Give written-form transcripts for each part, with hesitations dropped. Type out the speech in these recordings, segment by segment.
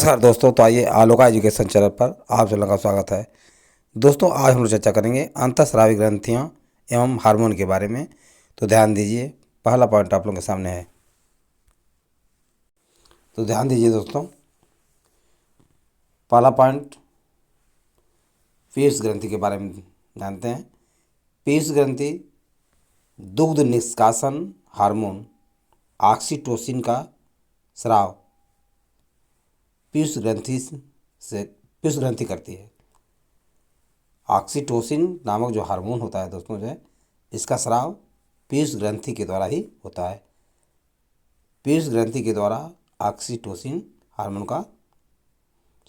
नमस्कार दोस्तों। तो आइए आलोका एजुकेशन चैनल पर आप सभी का स्वागत है। दोस्तों आज हम लोग चर्चा करेंगे अंतःस्रावी ग्रंथियां एवं हार्मोन के बारे में। तो ध्यान दीजिए, पहला पॉइंट आप लोगों के सामने है। तो ध्यान दीजिए दोस्तों, पहला पॉइंट पीयूष ग्रंथि के बारे में जानते हैं। पीयूष ग्रंथि दुग्ध निष्कासन हार्मोन ऑक्सीटोसिन का स्राव पीयूष ग्रंथि करती है। ऑक्सीटोसिन नामक जो हार्मोन होता है दोस्तों, जो है इसका स्राव पीयूष ग्रंथि के द्वारा ही होता है। पीयूष ग्रंथि के द्वारा ऑक्सीटोसिन हार्मोन का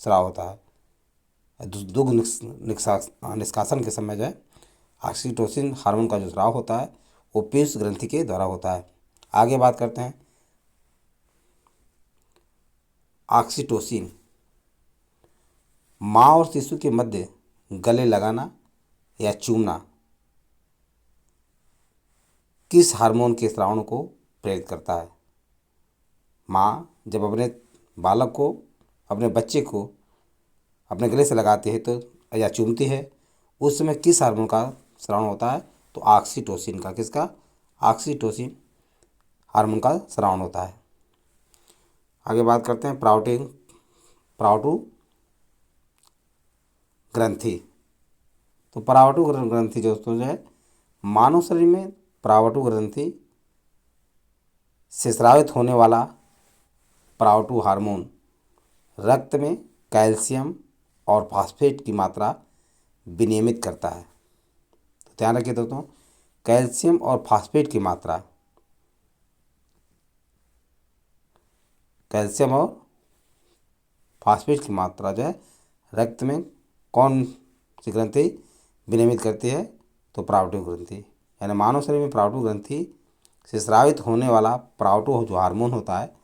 स्राव होता है। दुग्ध निष्कासन के समय जो है ऑक्सीटोसिन हार्मोन का जो स्राव होता है वो पीयूष ग्रंथि के द्वारा होता है। आगे बात करते हैं। ऑक्सीटोसिन माँ और शिशु के मध्य गले लगाना या चूमना किस हार्मोन के स्रावण को प्रेरित करता है? माँ जब अपने बालक को, अपने बच्चे को अपने गले से लगाती है तो या चूमती है, उस समय किस हार्मोन का स्रावण होता है? तो ऑक्सीटोसिन का। किसका? ऑक्सीटोसिन हार्मोन का स्रावण होता है। आगे बात करते हैं प्रावटु ग्रंथि। तो प्रावटु ग्रंथि दोस्तों जो है मानव शरीर में प्रावटु ग्रंथि से स्रावित होने वाला प्रावटु हार्मोन रक्त में कैल्शियम और फास्फेट की मात्रा विनियमित करता है। तो ध्यान रखिए दोस्तों, कैल्शियम और फास्फेट की मात्रा, कैल्शियम और फास्फेट की मात्रा जो है रक्त में कौन सी ग्रंथि विनियमित करती है? तो प्रावटु ग्रंथि। यानी मानव शरीर में प्रावटु ग्रंथि से स्रावित होने वाला प्रावटु जो हार्मोन होता है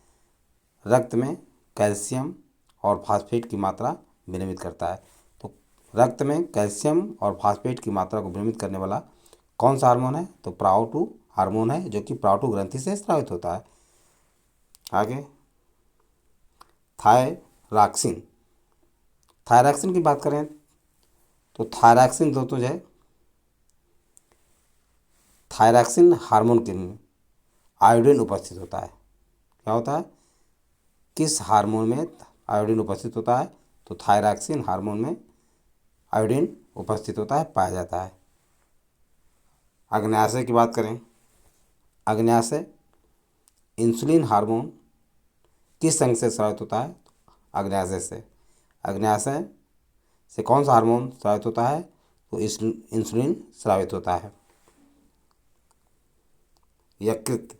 रक्त में कैल्शियम और फास्फेट की मात्रा विनियमित करता है। तो रक्त में कैल्शियम और फास्फेट की मात्रा को विनियमित करने वाला कौन सा हार्मोन है? तो प्रावटु हार्मोन है, जो कि प्रावटु ग्रंथि से स्रावित होता है। आगे थायरॉक्सिन। थायरॉक्सिन की बात करें तो थायरॉक्सिन दोस्तों जो है थायरॉक्सिन हार्मोन के में आयोडीन उपस्थित होता है। क्या होता है? किस हार्मोन में आयोडीन उपस्थित होता है? तो थायरॉक्सिन हार्मोन में आयोडीन उपस्थित होता है, पाया जाता है। अग्न्याशय की बात करें, अग्न्याशय इंसुलिन हार्मोन किस अंग से स्रावित होता है? अग्न्याशय से। अग्न्याशय से कौन सा हार्मोन स्रावित होता है? तो इंसुलिन स्रावित होता है। यकृत।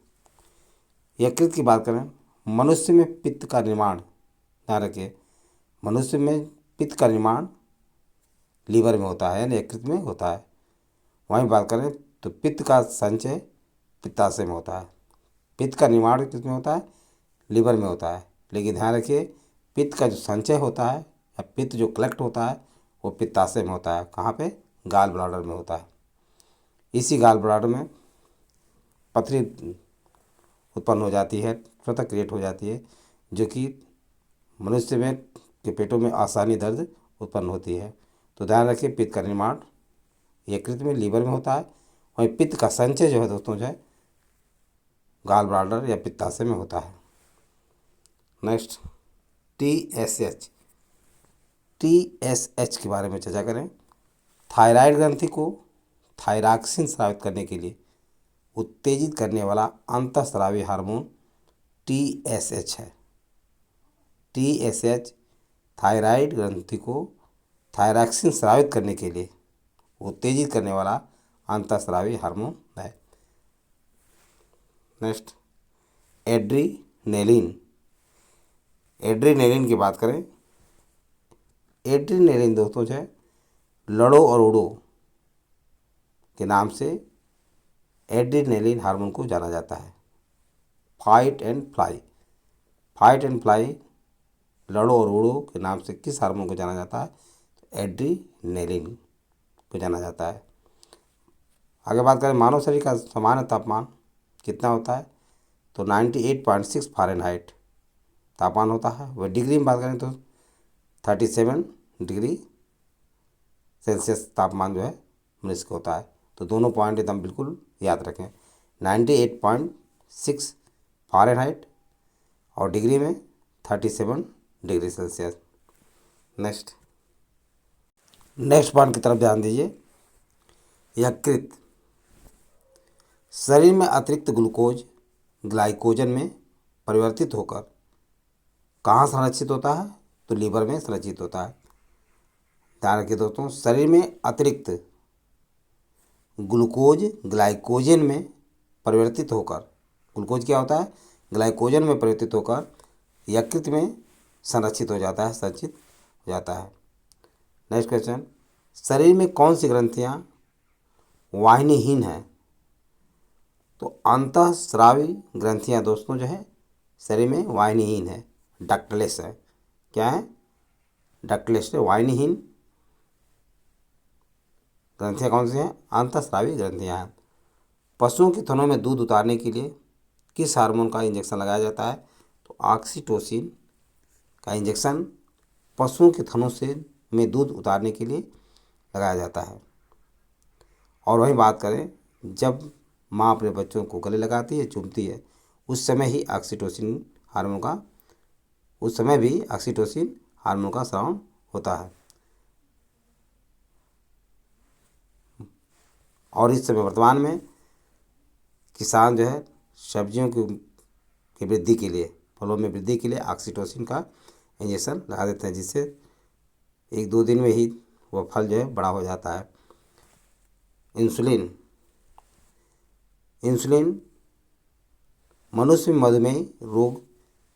यकृत की बात करें, मनुष्य में पित्त का निर्माण, ध्यान रखिए, मनुष्य में पित्त का निर्माण लीवर में होता है, यानी यकृत में होता है। वहीं बात करें तो पित्त का संचय पित्ताशय में होता है। पित्त का निर्माण किस में होता है? लीवर में होता है। लेकिन ध्यान रखिए, पित्त का जो संचय होता है या पित्त जो कलेक्ट होता है वो पित्ताशय में होता है। कहाँ पे? गाल ब्लाडर में होता है। इसी गाल ब्लाडर में पथरी उत्पन्न हो जाती है, स्वतः क्रिएट हो जाती है, जो कि मनुष्य में के पेटों में आसानी दर्द उत्पन्न होती है। तो ध्यान रखिए, पित्त का निर्माण यकृत में, लीवर में होता है। वहीं पित्त का संचय जो है दोस्तों जो है गाल ब्लाडर या पित्ताशय में होता है। Next TSH। TSH के बारे में चर्चा करें। थायराइड ग्रंथि को थायरॉक्सिन स्रावित करने के लिए उत्तेजित करने वाला अंतःस्रावी हार्मोन TSH है। TSH थायराइड ग्रंथि को थायरॉक्सिन स्रावित करने के लिए उत्तेजित करने वाला अंतःस्रावी हार्मोन है। Next adrenaline. एड्रीनेलिन की बात करें, एड्रीनेलिन दोस्तों जो है लड़ो और उड़ो के नाम से एड्रीनेलिन हार्मोन को जाना जाता है। Fight and fly, fight and fly, लड़ो और उड़ो के नाम से किस हार्मोन को जाना जाता है? तो एड्रीनेलिन को जाना जाता है। आगे बात करें, मानव शरीर का सामान्य तापमान कितना होता है? तो 98.6 फ़ारेनहाइट तापमान होता है। वह डिग्री में बात करें तो 37 डिग्री सेल्सियस तापमान जो है मनुष्य का होता है। तो दोनों पॉइंट एकदम बिल्कुल याद रखें, 98.6 फ़ारेनहाइट और डिग्री में 37 डिग्री सेल्सियस। नेक्स्ट पॉइंट की तरफ ध्यान दीजिए। यकृत शरीर में अतिरिक्त ग्लूकोज ग्लाइकोजन में परिवर्तित होकर कहाँ संरक्षित होता है? तो लीवर में संरक्षित होता है। ध्यान रखिए दोस्तों, शरीर में अतिरिक्त ग्लूकोज ग्लाइकोजन में परिवर्तित होकर, ग्लूकोज क्या होता है? ग्लाइकोजन में परिवर्तित होकर यकृत में संरक्षित हो जाता है, संरक्षित हो जाता है। नेक्स्ट क्वेश्चन, शरीर में कौन सी ग्रंथियाँ वाहिनीहीन हैं? तो अंतःस्रावी ग्रंथियाँ दोस्तों जो है शरीर में वाहिनीहीन है, डक्टलेस है। क्या है? डक्टलेस है, वाहिनीहीन ग्रंथियाँ कौन सी हैं? अंतःस्रावी ग्रंथियाँ हैं। पशुओं के थनों में दूध उतारने के लिए किस हार्मोन का इंजेक्शन लगाया जाता है? तो ऑक्सीटोसिन का इंजेक्शन पशुओं के थनों से में दूध उतारने के लिए लगाया जाता है। और वहीं बात करें, जब माँ अपने बच्चों को गले लगाती है, चूमती है, उस समय भी ऑक्सीटोसिन हार्मोन का स्राव होता है। और इस समय वर्तमान में किसान जो है सब्जियों की वृद्धि के लिए, फलों में वृद्धि के लिए ऑक्सीटोसिन का इंजेक्शन लगा देते हैं, जिससे 1-2 दिन में ही वह फल जो है बड़ा हो जाता है। इंसुलिन मनुष्य में मधुमेह रोग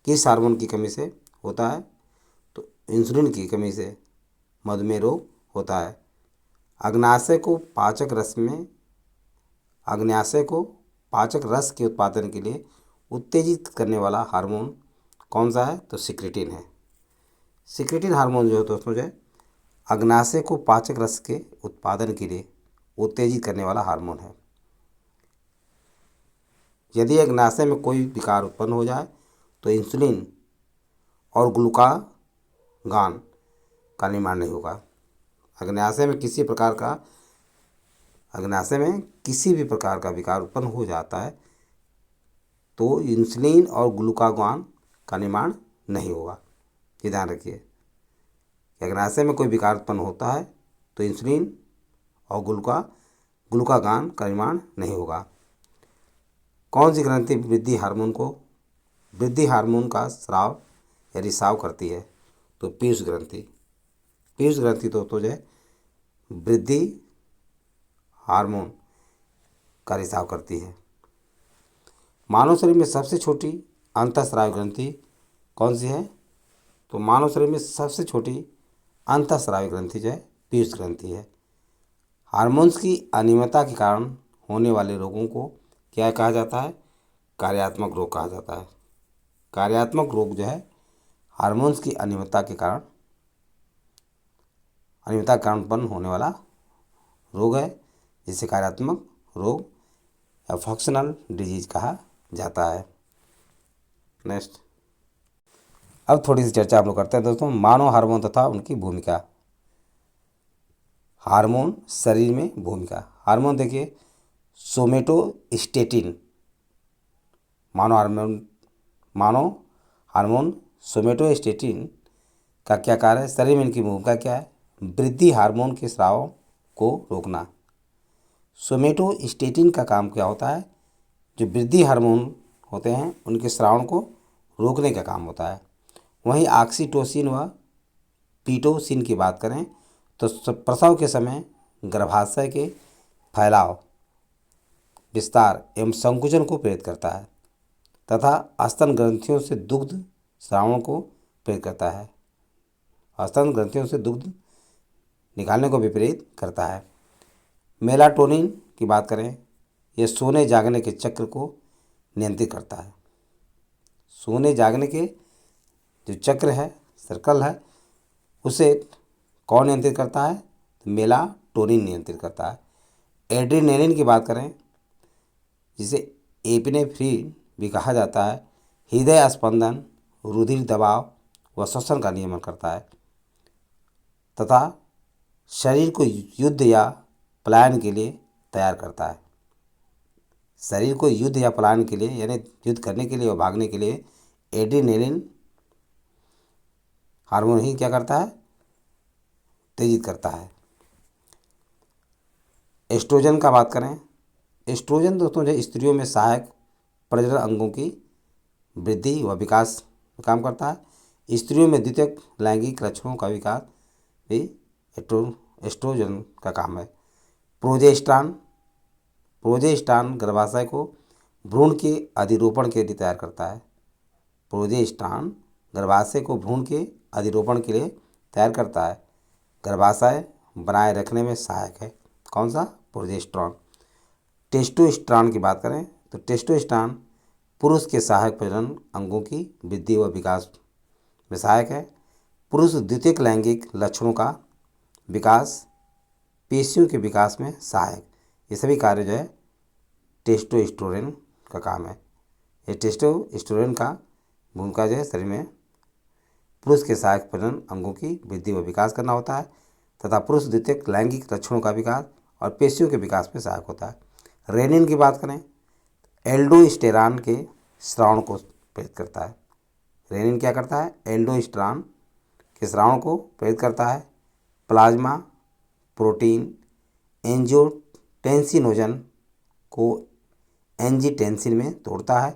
किस हार्मोन की कमी से होता है? तो इंसुलिन की कमी से मधुमेह रोग होता है। अग्न्याशय को पाचक रस के उत्पादन के लिए उत्तेजित करने वाला हार्मोन कौन सा है? तो सिक्रेटिन है। सिक्रेटिन हार्मोन जो है दोस्तों जो है अग्न्याशय को पाचक रस के उत्पादन के लिए उत्तेजित करने वाला हार्मोन है। यदि अग्न्याशय में कोई विकार उत्पन्न हो जाए तो इंसुलिन और ग्लूकागान का निर्माण नहीं होगा। अग्न्याशय में किसी भी प्रकार का विकार उत्पन्न हो जाता है तो इंसुलिन और ग्लूकागान का निर्माण नहीं होगा। ये ध्यान रखिए, अग्न्याशय में कोई विकार उत्पन्न होता है तो इंसुलिन और ग्लूकागान का निर्माण नहीं होगा। कौन सी ग्रंथि वृद्धि हार्मोन का स्राव या रिसाव करती है? तो पीयूष ग्रंथि दोस्तों जो है वृद्धि हार्मोन का रिसाव करती है। मानव शरीर में सबसे छोटी अंतःस्रावी ग्रंथि कौन सी है? तो मानव शरीर में सबसे छोटी अंतःस्रावी ग्रंथि जो है पीयूष ग्रंथि है। हार्मोन्स की अनियमितता के कारण होने वाले रोगों को क्या कहा जाता है? कार्यात्मक रोग कहा जाता है। कार्यात्मक रोग जो है हार्मोन्स की अनियमितता के कारण उत्पन्न होने वाला रोग है, जिसे कार्यात्मक रोग या फंक्शनल डिजीज कहा जाता है। नेक्स्ट, अब थोड़ी सी चर्चा हम लोग करते हैं दोस्तों, मानव हार्मोन तथा उनकी भूमिका। हार्मोन शरीर में भूमिका। हार्मोन देखिए, सोमेटोस्टेटिन मानव हार्मोन सोमेटोस्टेटिन का क्या कार्य है? शरीर में इनकी भूमिका क्या है? वृद्धि हार्मोन के स्राव को रोकना। सोमेटोस्टेटिन का काम क्या होता है? जो वृद्धि हार्मोन होते हैं उनके स्राव को रोकने का काम होता है। वहीं ऑक्सीटोसिन व पीटोसिन की बात करें तो प्रसव के समय गर्भाशय के फैलाव, विस्तार एवं संकुचन को प्रेरित करता है तथा स्तन ग्रंथियों से दुग्ध स्रावण को प्रेरित करता है। स्तन ग्रंथियों से दुग्ध निकालने को भी प्रेरित करता है। मेलाटोनिन की बात करें, यह सोने जागने के चक्र को नियंत्रित करता है। सोने जागने के जो चक्र है, सर्कल है, उसे कौन नियंत्रित करता है? तो मेलाटोनिन नियंत्रित करता है। एड्रेनलिन की बात करें, जिसे एपिनेफ्रिन भी कहा जाता है, हृदय स्पंदन रुधिर दबाव व श्वसन का नियमन करता है तथा शरीर को युद्ध या पलायन के लिए तैयार करता है। शरीर को युद्ध या पलायन के लिए यानी युद्ध करने के लिए और भागने के लिए एड्रेनलिन हार्मोन ही क्या करता है, तेजित करता है। एस्ट्रोजन का बात करें, एस्ट्रोजन दोस्तों जो स्त्रियों में सहायक प्रजनन अंगों की वृद्धि व विकास में काम करता है। स्त्रियों में द्वितीयक लैंगिक लक्षणों का विकास भी एस्ट्रोजन का काम है। प्रोजेस्टेरॉन, प्रोजेस्टेरॉन गर्भाशय को भ्रूण के अधिरोपण के लिए तैयार करता है। प्रोजेस्टेरॉन गर्भाशय को भ्रूण के अधिरोपण के लिए तैयार करता है। गर्भाशय बनाए रखने में सहायक है। कौन सा? प्रोजेस्टेरॉन। टेस्टोस्टेरॉन की बात करें तो टेस्टोस्टेरॉन पुरुष के सहायक प्रजनन अंगों की वृद्धि व विकास में सहायक है। पुरुष द्वितीयक लैंगिक लक्षणों का विकास, पेशियों के विकास में सहायक, ये सभी कार्य जो है टेस्टोस्टेरोन का काम है। ये टेस्टोस्टेरोन का भूमिका जो है शरीर में पुरुष के सहायक प्रजनन अंगों की वृद्धि व विकास करना होता है तथा पुरुष द्वितीयक लैंगिक लक्षणों का विकास और पेशियों के विकास में सहायक होता है। रेनिन की बात करें, एल्डोस्टेरॉन के स्रावण को प्रेरित करता है। रेनिन क्या करता है? एल्डोस्टेरॉन के स्रावण को प्रेरित करता है। प्लाज्मा प्रोटीन एंजियोटेंसिनोजन को एंजीटेंसिन में तोड़ता है,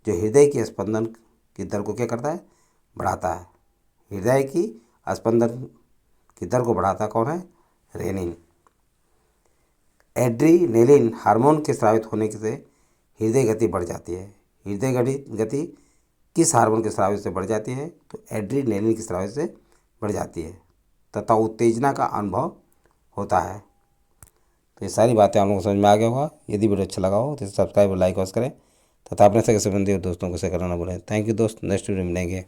जो हृदय की स्पंदन की दर को क्या करता है? बढ़ाता है। हृदय की स्पंदन की दर को बढ़ाता कौन है? रेनिन। एड्रीनेलिन हार्मोन के स्रावित होने से हृदय गति बढ़ जाती है। हृदय गति किस हार्मोन के स्रावित से बढ़ जाती है? तो एड्रीनेलिन के स्रावित से बढ़ जाती है तथा उत्तेजना का अनुभव होता है। तो ये सारी बातें आप लोगों को समझ में आ गया होगा। यदि वीडियो अच्छा लगा हो तो सब्सक्राइब और लाइक करें तथा अपने सगे संबंधी और दोस्तों को शेयर करना ना भूलें। थैंक यू दोस्त, नेक्स्ट वीडियो में मिलेंगे।